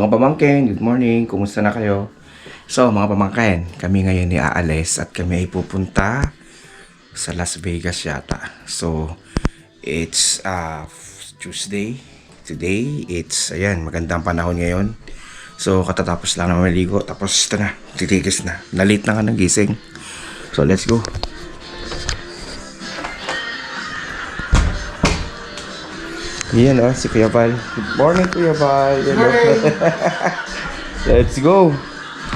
Mga pamangkin, good morning. Kumusta na kayo? So, mga pamangkin, kami ngayon ni aalis at kami ay pupunta sa Las Vegas yata. So, it's Tuesday. Today, it's, ayan, magandang panahon ngayon. So, katatapos lang na maligo. Tapos, ito na, titigis na. Nalit na nga ng gising. So, let's go. Yan si Kuya Val. Good morning, Kuya Val. Let's go.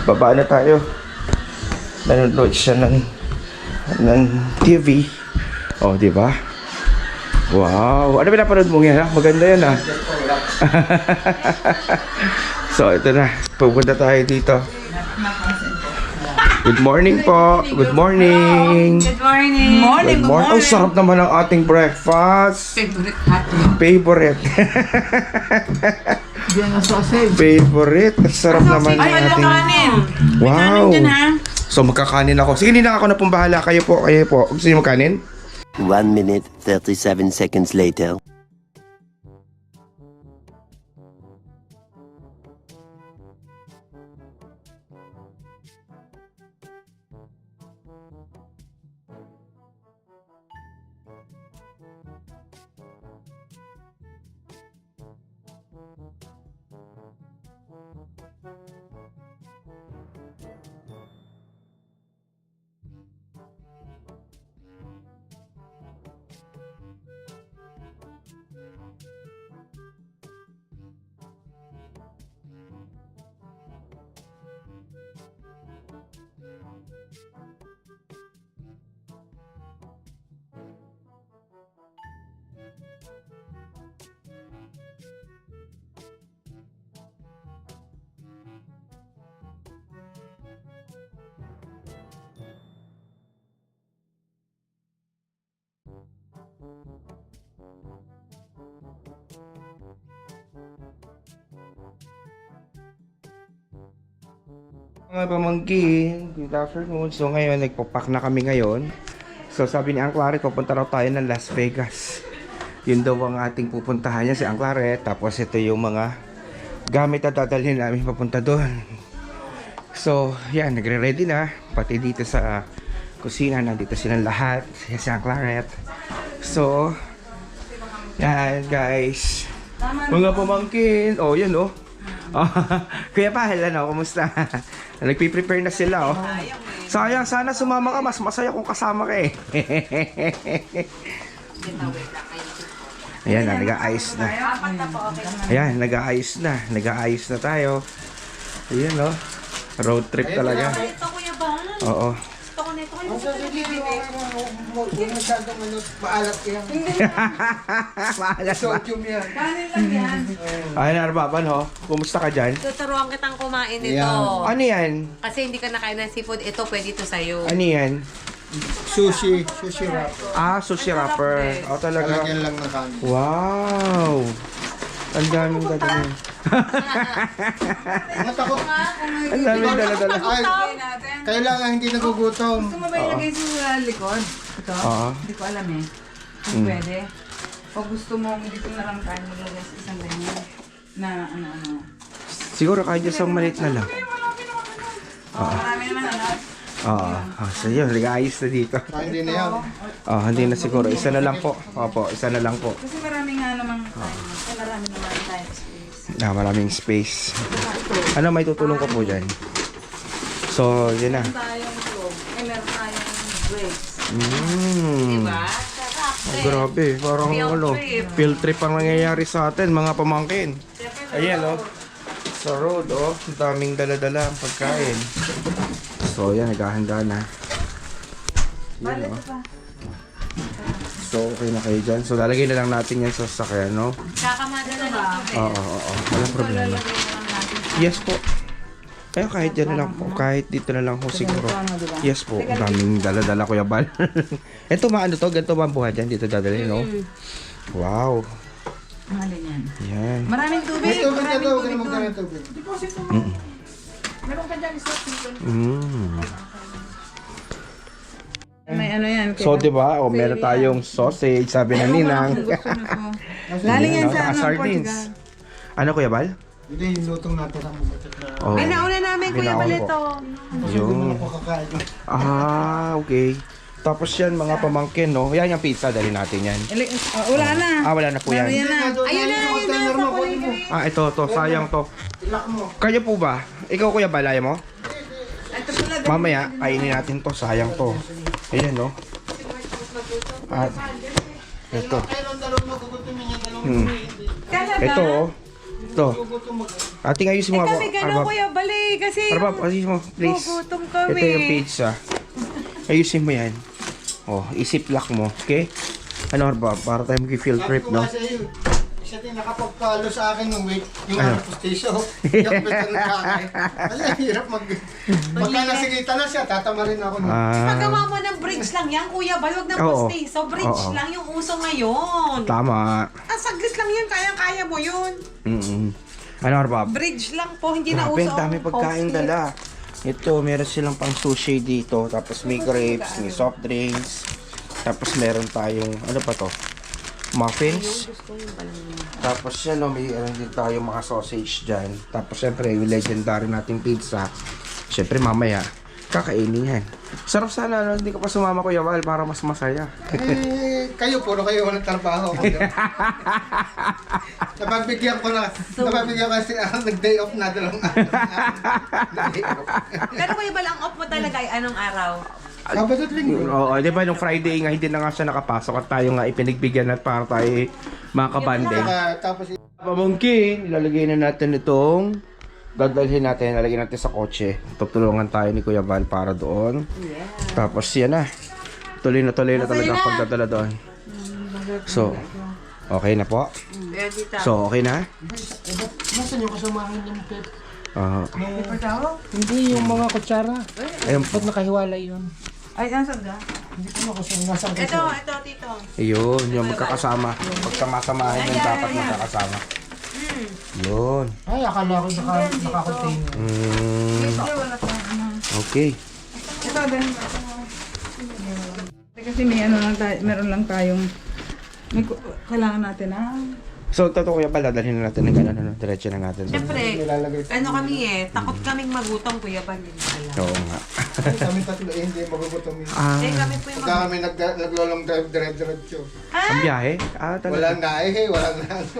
Baba na tayo. Nanonood siya ng TV. Oh, di ba? Wow. Ano pinapanood mo yan, ha? Maganda yan, ha? So, ito na. Pupunta tayo dito. Good morning po. Good morning. Good morning. Good morning. Ang sarap naman ng ating breakfast. Favorite hotdog. Favorite. Diyan ang sausage. Favorite. Sarap naman ng Ay, ano ating... kanin? Wow. May kanin dyan, ha? So, magkakanin ako. Sige, hindi na ako na pong bahala. Kayo po. Gusto niyo magkanin? 1 minute, 37 seconds later. Mga pamangkin, good afternoon. So ngayon, nagpapak na kami ngayon. So sabi ni Ang Claret, pupunta raw tayo ng Las Vegas. Yun daw ang ating pupuntahan niya, si Ang Claret. Tapos ito yung mga gamit na dadalhin namin papunta doon. So yan, nagre-ready na. Pati dito sa kusina, nandito silang lahat. Si Ang Claret. So, yan guys. Mga pamangkin. Oh, yan oh. Kuya Pahal, ano, kumusta? Nagpiprepare na sila, oh. Sayang, sana sumama ka. Mas masaya kung kasama ka, eh. Ayan na, nag-aayos na. Ayan, nag-aayos na. Nag-aayos na tayo. Ayan, oh. Road trip talaga. Ito, Kuya Bal. Oo. Gusto ko nito. Kayo sa Huwag masyadong maalat yan. Maalas ba? Sodium yan. kanin lang yan. Ayan, Arbaban, ho. Kumusta ka dyan? Tuturuan kitang kumain nito. Ayan. Ano yan? Kasi hindi ka nakain ng seafood, ito pwede ito sa'yo. Ano yan? Sushi wrap. Sushi wrapper. Oh, talaga. Talagyan lang ng kanin. Wow! Ang daming dadalhin. Matakot. Ang daming dala-dala. Ay, kailangan hindi nagugutom. Gusto mo ba ilagay sa likod? Ito? Oo. Hindi ko alam eh. Kung pwede. O gusto mo, dito na lang tayo maglagay sa isang ganyan. Na ano. Siguro kahit isang maliit na lang. Marami naman ano. Oo. So yun, nag-aayos na dito. Hindi na yan. Hindi na siguro. Isa na lang po. Opo, isa na lang po. Kasi marami nga namang tayo. Marami naman tayo space. Maraming space. Ano may tutulong ko po dyan? So, yun na. Meron tayong globe. Meron tayong grapes. Diba? Sarap. Oh, grabe. Parang field trip ang nangyayari sa atin, mga pamangkin. Ayan, oh. Sa road, oh. Ang daming dala-dala ang pagkain. So, yan. Naghahanda na. Yan, oh. So, okay na kayo dyan. So, lalagay na lang natin yan sa sasakyan, no? Kakamadala lang ito. Oo. Walang problema. Yes po. Kaya kahit dyan na lang po. Kahit dito na lang po siguro. Yes po. Ang daming dala-dala, Kuya Bal. Ito, ano to? Ganito ba ang buhay dyan? Dito dadalhin, no? Wow. Mahalin yan. Yan. Maraming tubig. May tubig ka daw. Huwag ka na magdala ng tubig. Meron ka dyan isang May ano yan. So, di ba? O, meron tayong sausage, sabi na Ninang. Laling yan Ano, sa saka ano, sardines. Portugal. Ano, Kuya Bal? Hindi, yung lutong natin ang bumatot na. Oh. Ay, nauna namin, Kuya Binaon Balito. Hindi mo Yun. na po kakain. Okay. Tapos yan, mga pamangkin, no? Yan yung pizza, dali natin yan. Wala na. Wala na po yan. Ayan na. Ayun na, ayun na, sa kulay. Ito, sayang to. Ilak mo. Kayo po ba? Ikaw, Kuya Balay mo? Ito pala. Mamaya, kainin natin to, sayang to. Ayan, no? At, ito. Kailan dalawang magugutumin yung dalawang Hmm. Ito, oh. Ito. Ating ayusin mo. Kami gano'n, Kuya Bali, kasi Arbab, ayusin mo, please. gugutom kami. Ito yung pizza. Ayusin mo yan. Oh, isiplak mo, okay? Ano, Arbab? Para tayo mag-field trip, no? Isa din nakapagpalo sa akin ng weight, yung Ano? pustiso. Yung beto ng kakay. Ay, hirap Pagka nasigita na siya, tatama rin ako. Paggawa mo ng bridge lang yan, Kuya Bal, huwag ng Oo. postiso. Bridge Oo. lang yung uso ngayon. Tama. Saglit lang yan, kayang-kaya mo yun. Ano, Arbab? Bridge lang po, hindi na Grabe, uso. ang dami ang pagkain post-it. dala. Ito, meron silang pang sushi dito. Tapos may grapes, may soft drinks. Tapos meron tayong, ano pa to? Muffins. Tapos yan, no, may meron din tayong mga sausage dyan. Tapos syempre, yung legendary nating pizza. Syempre, mamaya, kakainin yan. Sarap sana, no? Hindi ka pa sumama, Kuya Val, para mas masaya. Kayo, puro kayo walang trabaho. Napagbigyan ko kasi nag-day off na dalawang araw. Pero Kuya Bal, ang off mo talaga ay anong araw? Sabado at linggo. Oo, di ba nung Friday nga, hindi na nga siya nakapasok at tayo nga ipinagbigyan at para tayo makabanding. Tapos Pamangkin, ilalagay na natin itong dadalhin natin, ilalagay natin sa kotse. Tutulungan tayo ni Kuya Val para doon. Tapos yan na. Tuloy na talaga ang pagdadala doon. So, okay na po. So, okay na? Nasaan yung kasamahan ng pep? Hindi yung mga kutsara. Ayun, Ba't nakahiwalay yun? Ay, saan ga? Hindi ko nasa Ito, Tito. ayun, yung magkakasama. Pagkamasamahin yung dapat magkakasama. Yun. Ay, akala ko naka-container. Wala pa. Okay. Ito, dahil. Kasi may ano lang tayo, meron lang tayong kailangan natin So, totoo Kuya Val, dadalhin na natin ng gano'n, ano, diretso na natin. Siyempre, nilalagay. ano kami takot kaming magutom, Kuya Bal. Oo nga. Kami tatlo hindi magugutom yun. Kami po yung Pagka kami naglolong drive diretso. Ang biyahe? Talaga. Walang nahe, walang ano.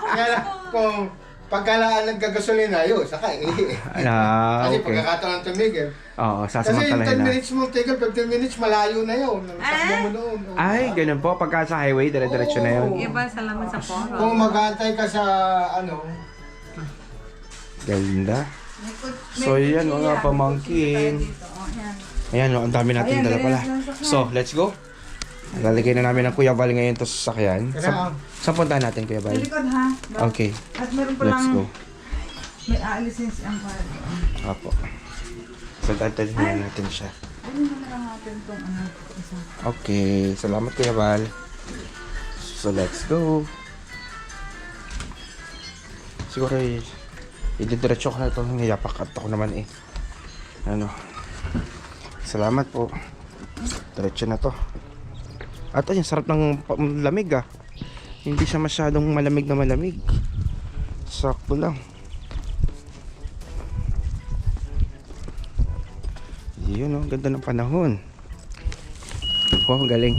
Kaya kung pagkalaan nagkagasolina, yun, sakay. Kasi Okay. pagkakataon tumigil. Oo, Kasi yung sasamantalahin 10 na. minutes mo tigil, 15 minutes malayo na yun. Takbo mo noon. Ay, ganun po. Pagka sa highway, dire-diretso na yun. Kuya Bal, salamat sa poro. Kung mag-aantay ka sa ano, Ganda. So, yan mga pamangkin. Ayan, ang dami natin dala pala. So, let's go. Lalagay na namin ang Kuya Val ngayon to sa sasakyan. Saan puntahan natin, Kuya Val? Sa likod ha. Okay, At meron pa let's lang, go. may aalisin si Angkar. Apo. So, dadalhin na natin siya. Ayun na lang natin itong ano, isa. Okay, salamat Kuya Val. So, let's go. Siguro, ididiretso ko na ito. Ngayapak at ako naman ano. Salamat po. Diretso na to. At ayun, sarap ng lamig Hindi siya masyadong malamig na malamig. Sakto lang. Yun ganda ng panahon. Wow, galing.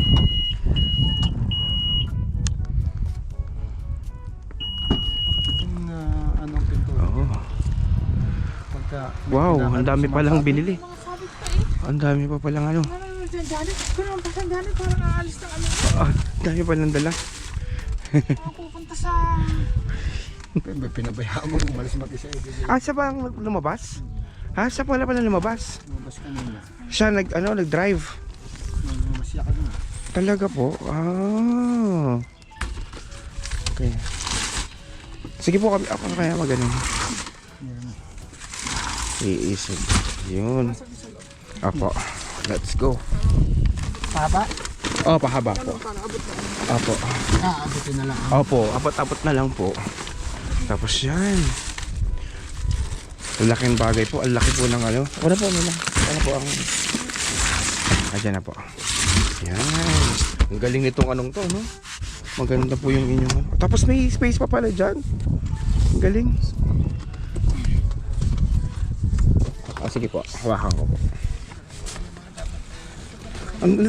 anong pintura. Oo. Pagka, Wow, ang dami palang binili. Ang dami pa palang ano. Ang dami palang dala. pinabayaan mo, umalis mag-isa. Siya pa ang lumabas? Siya pala lumabas? Lumabas kanina. Siya nag-drive. Lumabas siya kanina. Talaga po? Okay. Sige po kami, ako kaya magaling. Iisip. Yun. Apo. Let's go. Papa? Pahaba po. Apo. Aabutin na lang. Opo, abot-abot na lang po. Tapos yan. Ang laking bagay po. Ang laki po ng ano. Wala po, wala. Ano po ang... Ayan na po. Yan. Ang galing nitong anong to, no? Maganda po yung inyong... Tapos may space pa pala dyan. Galing. Sige po, hawakan ko po.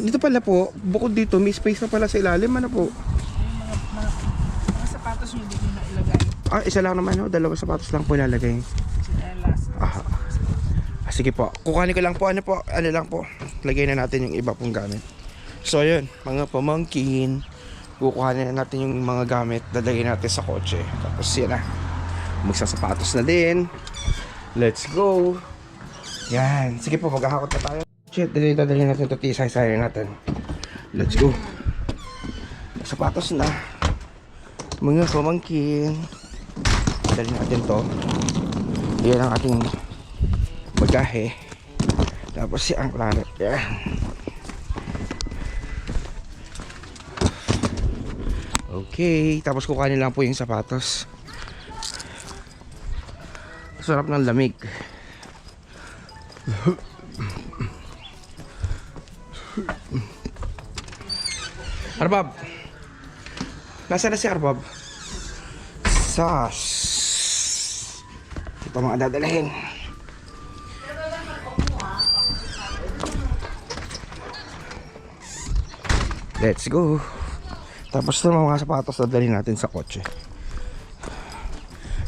Dito pala po, bukod dito, may space pa pala sa ilalim. Ano po? Mga sapatos nyo dito na ilagay. Isa lang naman, dalawang sapatos lang po ilalagay. Sige po, kukuhanin ko lang po, ano lang po, lagay na natin yung iba pong gamit. So yun, mga pamangkin, kukuhanin na natin yung mga gamit, dadagay natin sa kotse. Tapos yan na, magsasapatos na din. Let's go. Yan, sige po, maghahakot na tayo. Shit, dadagay natin ito, tisay-say natin. Let's go. Sapatos na, mga pamangkin. Dali natin to. Yan ang ating bagahe. Tapos si ang klaro. Yan. Okay. Tapos kukanin lang po yung sapatos. Sarap ng lamig. Arbab. Nasaan na si Arbab? Sas. Ito mga dadalhin. Let's go. Tapos ito mga sapatos dadalhin natin sa kotse.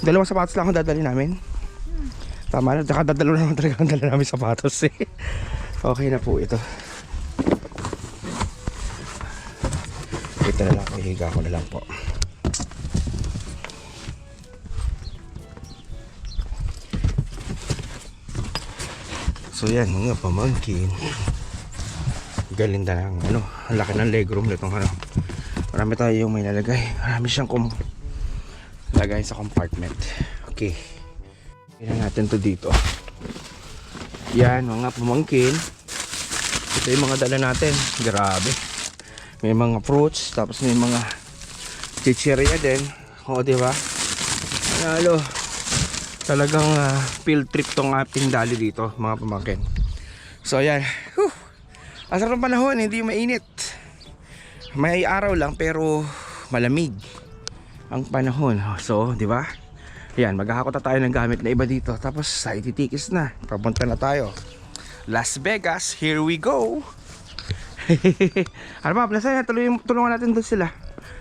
Dalawang sapatos lang ang dadalhin namin. Tama na, dadalo naman talaga ang dala namin sapatos eh. Okay na po ito. Ito na lang, ihiga ko na lang po. So yan mga pamangkin, galing na lang ang laki ng legroom nitong marami tayo yung may nalagay, marami siyang lagay sa compartment. Okay, tingnan natin to dito. Yan mga pamangkin, ito yung mga dala natin. Grabe, may mga fruits, tapos may mga chichirya din. O diba, ano, talagang field trip tong ating dali dito mga pamangkin. So ayan, asar ng panahon, hindi mainit, may araw lang pero malamig ang panahon. So di ba, yan, maghahakot na tayo ng gamit na iba dito. Tapos sa ititikis na, papunta na tayo Las Vegas. Here we go. Ano ba, nasaan, tulungan natin doon sila.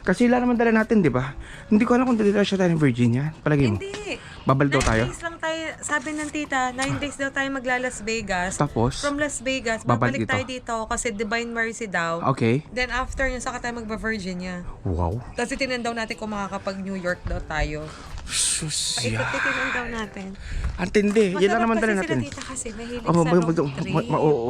Kasi sila naman dala natin, di ba? Hindi ko alam kung dala siya tayo ng Virginia. Palagi mo. Hindi. Babalik daw tayo? 9 days lang tayo, sabi ng tita, 9 days daw tayo magla-Las Vegas. Tapos? From Las Vegas, Babalik babalik tayo dito kasi Divine Mercy daw. Okay. Then after yun, saka tayo magba-Virginia. Wow. Tapos titinan daw natin kung makakapag New York daw tayo. Sus, Paikot-titinan daw natin. Antindi. Yan lang naman dala Masarap kasi natin. sila tita kasi mahilig Oh, sa road trip.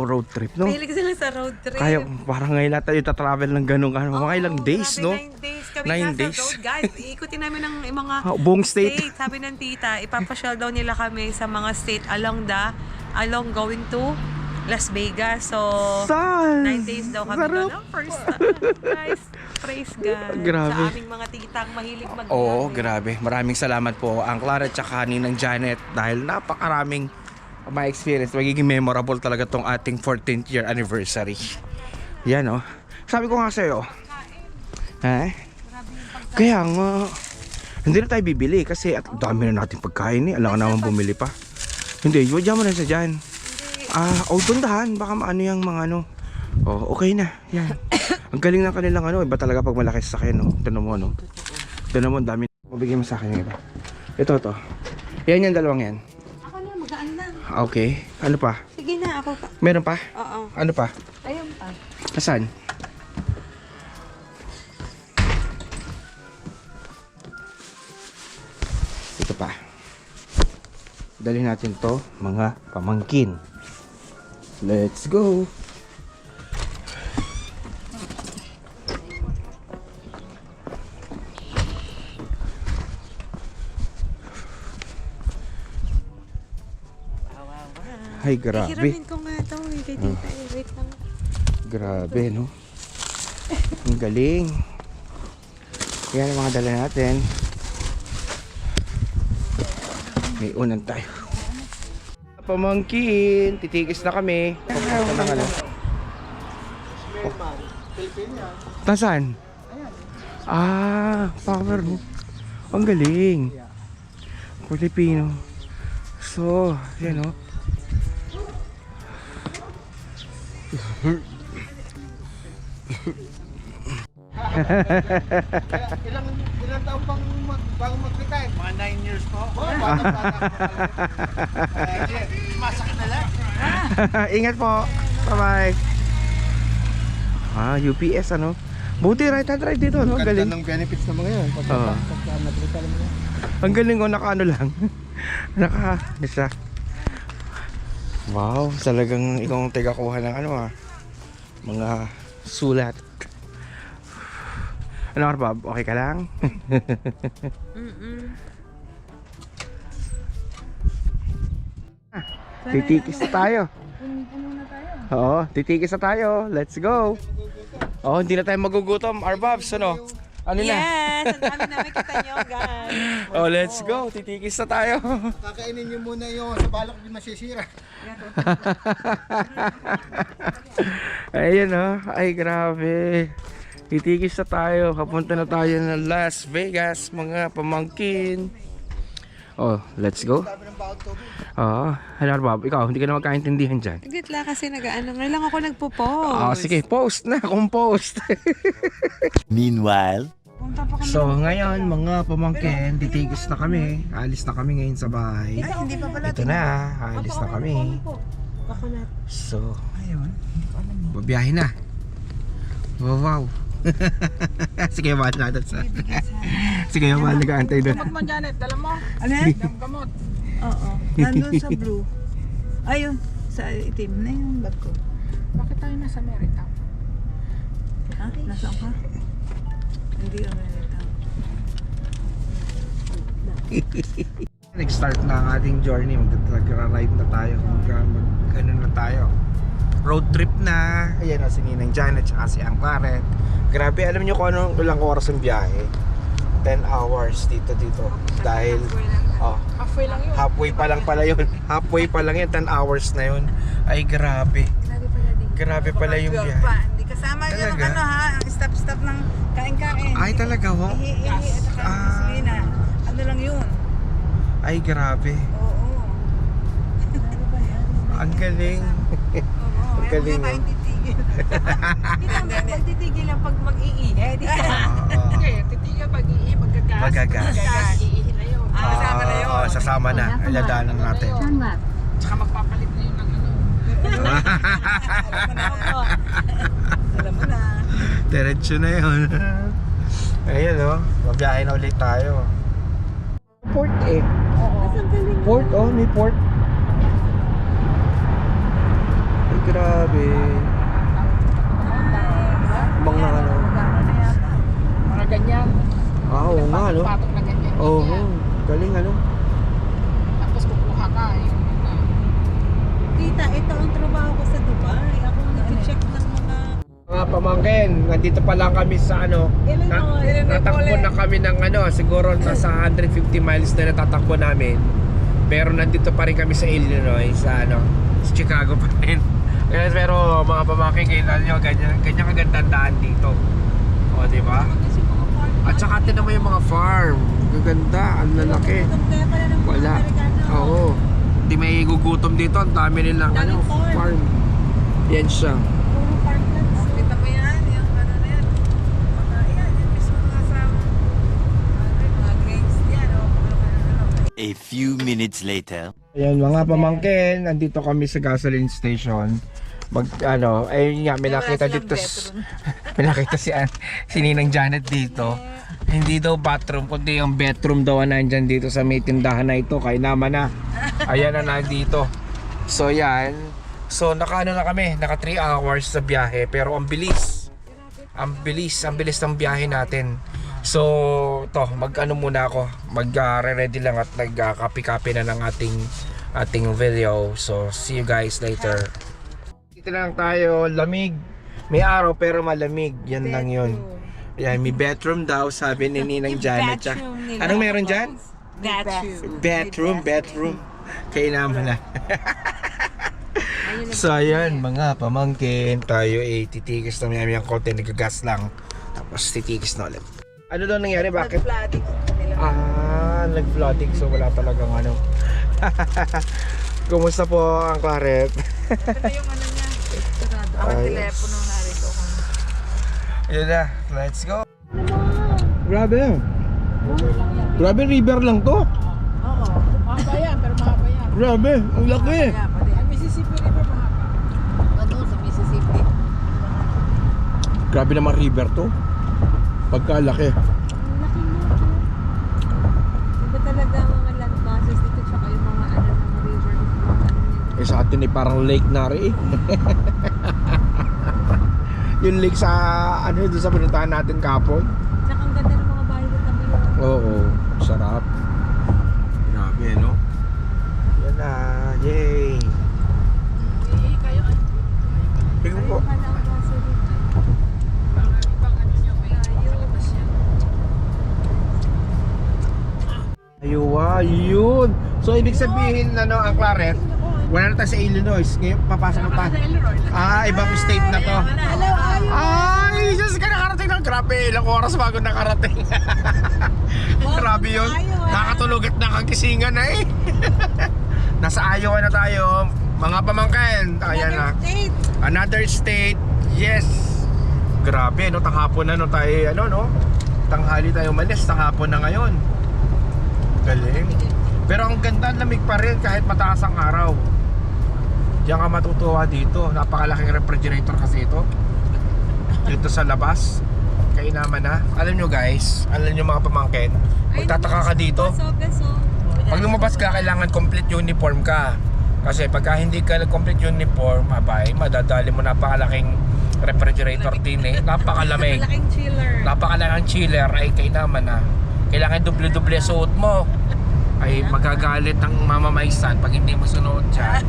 road trip, no? Mahilig sila sa road trip. Kaya parang ngayon natin yung tatravel ng ganun, mga ilang days, grabe, no? 9 days kami 9 nasa days. road, guys. Iikutin namin ang mga Buong state. Sabi ng tita, ipapasyal daw nila kami sa mga state along going to Las Vegas. So, Saan? 9 days daw kami Sarap. doon. First time. Guys, praise God. Grabe. Sa aming mga titang mahilig mag Oo, grabe. Maraming salamat po ang Clara at saka Ninang Janet dahil napakaraming my experience. Magiging memorable talaga tong ating 14th year anniversary. Yan, oh. Sabi ko nga sa'yo. Ha? Kaya nga, hindi na tayo bibili kasi at dami na natin pagkain eh. Alam ka naman bumili pa. Hindi, diyan mo na sa dyan. Tundahan. Baka maano yung mga ano. Oh, okay na. Yan. Ang galing ng kanilang iba talaga pag malaki sa akin, no? Tignan mo, no? Tignan mo, ang dami. Mabigyan mo sa akin yung iba. Ito. Yan yung dalawang yan. Ako na, magaan lang. Okay. Ano pa? Sige na, ako pa. Meron pa? Oo. Ano pa? Ayun pa. Asan? Ito pa. Dalhin natin to, mga pamangkin. Let's go. Ay, grabe. Hiramin ko nga ito. Kay tita, wait lang. Grabe, no? Ang galing. Yan ang mga dala natin. May unan tayo. Pamangkin, titigis na kami. Ito na ano. Nasaan? Power. Ang galing. Filipino. So, yan o. Ilang taon bago mag-retire? Mga 9 years po. Oh, bata-bata. Masakit na lang. Ingat po. Bye-bye. UPS ano. Buti right hand drive dito, no? Ganda Galing. ng benefits ng mga yan. Pagka nag-retire mo yan. Ang galing ko, naka-ano lang. Naka, siya. Wow, talagang ikaw ang tagakuha ng ano mga sulat. Ano ka, Bob? Okay ka lang? Titikis na tayo. Oo, titikis na tayo. Let's go. Oh, hindi na tayo magugutom. Our Bobs, ano? Ano na? Yes! Ang dami namin kita nyo, guys. Oh, let's go. Titikis na tayo. Kakainin niyo muna yung sa balak di masisira. Ayun oh. Ay, grabe. Titikis na tayo. Kapunta na tayo ng Las Vegas, mga pamangkin. Oh, let's go. Oo. Ano, Bob? Ikaw, hindi ka na magkaintindihan dyan. Saglit lang kasi nag-ano. Ngayon lang ako nagpo-post. Oh, sige, post na. Compost. Meanwhile, So, ngayon, mga pamangkin, titikis na kami. Alis na kami ngayon sa bahay. Hindi pa pala. Ito na, alis na kami. So, ayun. Babiyahe na. Wow, wow. Sige, mahal natin sa... Sige, mahal nag-aantay doon. Gamot mo, Janet, dala mo. Ano yan? Gamot. Oo. Nandun sa blue. Ayun. Sa itim na yung bag ko. Bakit tayo nasa Merita? Ha? Nasaan ka? Hindi ang nalita. Nag-start na ang ating journey. Mag-ride na tayo. Ano na tayo. Road trip na. Ayan o, si Ninang Janet at si Ang Claret. Grabe, alam nyo kung anong ilang oras ang biyahe? 10 hours dito. Dahil, Halfway lang yun. halfway pa lang pala yun. Halfway pa lang yun, 10 hours na yun. Ay, grabe. Grabe pala yung biyahe. Hindi kasama yun ang Talaga? ano ha. Ang stop-stop ng kain-kain. Ay, talaga ho? Ihi at saka gasolina. Ano lang yun? Ay, grabe. Oo. Ang galing. Ang galing. Huwag tayong titigil. Hindi lang magtitigil lang pag mag-iihe. Sige, titigil pag-iihi, magagas. Magagas. Iihi na yun. Kasama na yun. Sasama na. Iladaanan natin. Tsaka magpapalit na yun ng ano. Alam mo na. Diretso na yun. Ayun o. Mabiyahe na ulit tayo. Port eh. Port oh. May port. Ay, grabe. Mga ano. Mga ganyan. Oo nga no. Patok na ganyan. Oo. Galing ano. Tapos kukuha ka. Yung Tita, ito ang trabaho ko sa Dubai. Ako nag-check ng mga... Mga pamangkin, nandito pa lang kami sa ano. Natakbo na kami ng ano, siguro nasa 150 miles na natatakbo namin. Pero nandito pa rin kami sa Illinois, sa ano, sa Chicago pa rin. Pero mga pamangkin, kailan nyo, ganyan kagandang daan dito. O, di ba? At saka tinan mo yung mga farm. Gaganda, ang lalaki. Wala. Oo. Hindi may gugutom dito, ang dami nilang ano, farm. Yan siya. Kita mo yan, yung ano na yan. Yan, yung mismo mga asawa. Mga grapes yan, o. a few minutes later. Ayan mga pamangkin, nandito kami sa gasoline station. Ayun nga, may nakita dito. May nakita si Ninang Janet dito. Hindi daw bathroom, kundi yung bedroom daw ang nandyan dito sa may tindahan na ito. Kaya naman na. Ayan na nandito. So yan. So naka na kami, naka 3 hours sa biyahe. Pero ang bilis. Ang bilis ng biyahe natin. So muna ako. Mag-ready lang at nag-copy na ng ating video. So see you guys later. Dito lang tayo, lamig. May araw pero malamig. Yan lang yun. Yan, may bedroom daw, sabi ni Ninang Janet. Anong meron dyan? Bedroom. Kaya naman na. So ayan, mga pamangkin, tayo titikis na mayami ang konti, nagagas lang. Tapos titikis na ulit. Ano daw nangyari? Bakit? naman nag-flooding so wala talagang ano. Kumusta po ang Claret? Ito na yung ano niya. Sarado. Ang Ayos. telepono narito. Yun na, let's go. Grabe. Grabe, river lang to. Oo. Mahaba yan, pero mahaba yan. Grabe, ang laki. Kaya pati. Ang Mississippi River mahaba. Ano sa Mississippi. Grabe naman river to. Pagkalaki. Iba talaga ang mga land masses dito tsaka yung mga ano ng river. Eh sa atin ay parang lake na rin. Yung lake sa ano doon sa pinuntahan natin kapon. Tsaka ang ganda ng mga bahay sa tabi. Oo, sarap. Grabe, no? Yan na, yay! Kayo ano? Tingnan po. Kala ang kaso dito. Ibang ano niyo. May palabas yan. Aywa, yun! So, ibig sabihin, ano, ang Claret, wala na tayo sa Illinois. Ngayon, papasok na tayo. Ibang state na to. Ay, Diyos ka, nakarating ng grabe. Ilang oras bago nakarating. Grabe yun. Nakatulog at nakagisingan na eh. Nasa Iowa na tayo. Mga pamangkin. Ayan na. Another state. Yes. Grabe, no? Tanghapon na, no? Tayo, ano, no? Tanghali tayo malis. Tanghapon na ngayon. Galing. Pero ang ganda, lamig pa rin kahit mataas ang araw. Diyan ka matutuwa dito. Napakalaking refrigerator kasi ito. Dito sa labas. Kaya naman na. Alam nyo guys, alam nyo mga pamangkin, magtataka ka dito. Beso. Pag lumabas ka, kailangan complete uniform ka. Kasi pagka hindi ka complete uniform, abay, madadali mo napakalaking refrigerator din eh. Napakalamig. Malaking chiller. Napakalaking chiller ay kaya naman na. Kailangan doble-doble suot mo. Ay magagalit ang mamamaisan pag hindi mo sunuot siya.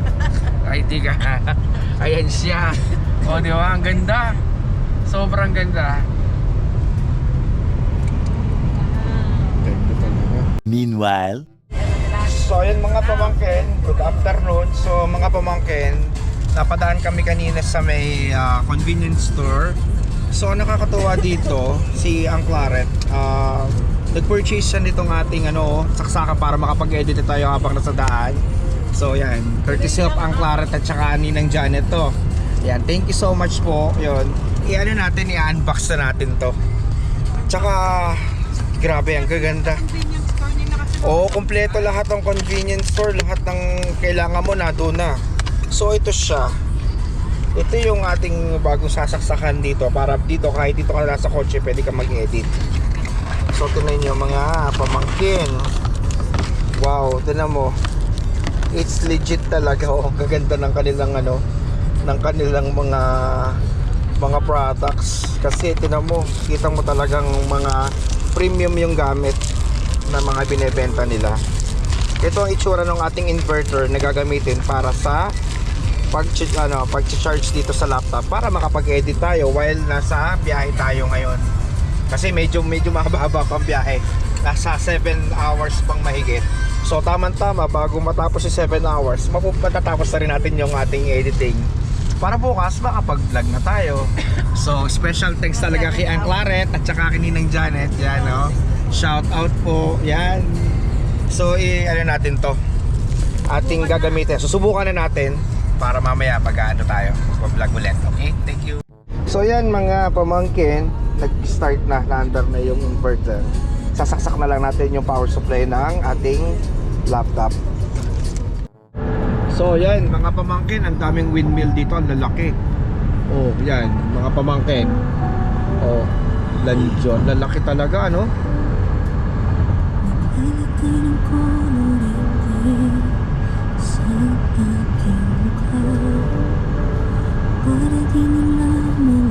Ay di ka. Ayan siya. O di ba? Ang ganda. Sobrang ganda. Ganda talaga. Meanwhile, So ayun mga pamangkin, good afternoon. So mga pamangkin, napadaan kami kanina sa may convenience store. So nakakatuwa dito si Ang Claret. Nag-purchase siya nitong ating saksakan para makapag-edit tayo habang nasa daan. So yan, courtesy of Ang Claret at saka Ninang Janet to. Yan, thank you so much po. Yun, natin, i-unbox na natin to. Tsaka, grabe, ang gaganda. Convenience store nila kasi. Oo, kompleto lahat ng convenience store, lahat ng kailangan mo na doon na. So ito siya. Ito yung ating bagong sasaksakan dito para dito kahit dito ka nasa kotse pwede ka mag-edit. So tingnan niyo mga pamangkin. Wow, tingnan mo. It's legit talaga. Oh, ang gaganda ng kanilang ng kanilang mga products kasi tingnan mo, kita mo talagang mga premium yung gamit na mga binebenta nila. Ito ang itsura ng ating inverter na gagamitin para sa pag-charge dito sa laptop para makapag-edit tayo while nasa biyahe tayo ngayon. Kasi medyo mahaba pang biyahe. Nasa 7 hours pang mahigit. So tama-tama bago matapos yung 7 hours, matatapos na rin natin yung ating editing. Para bukas makapag-vlog na tayo. So special thanks talaga kay Ang Claret at saka kay Ninang Janet. Yan, no? Shout out po. Yan. So natin to. Ating gagamitin. Susubukan na natin para mamaya pag-ano tayo, mag-vlog ulit. Okay? Thank you. So yan mga pamangkin, nag-start na, na-under na yung inverter. Sasaksak na lang natin yung power supply ng ating laptop. So yan mga pamangkin, ang daming windmill dito, ang lalaki. Oh, yan mga pamangkin. Oh, lalaki talaga, no? Para di nalaman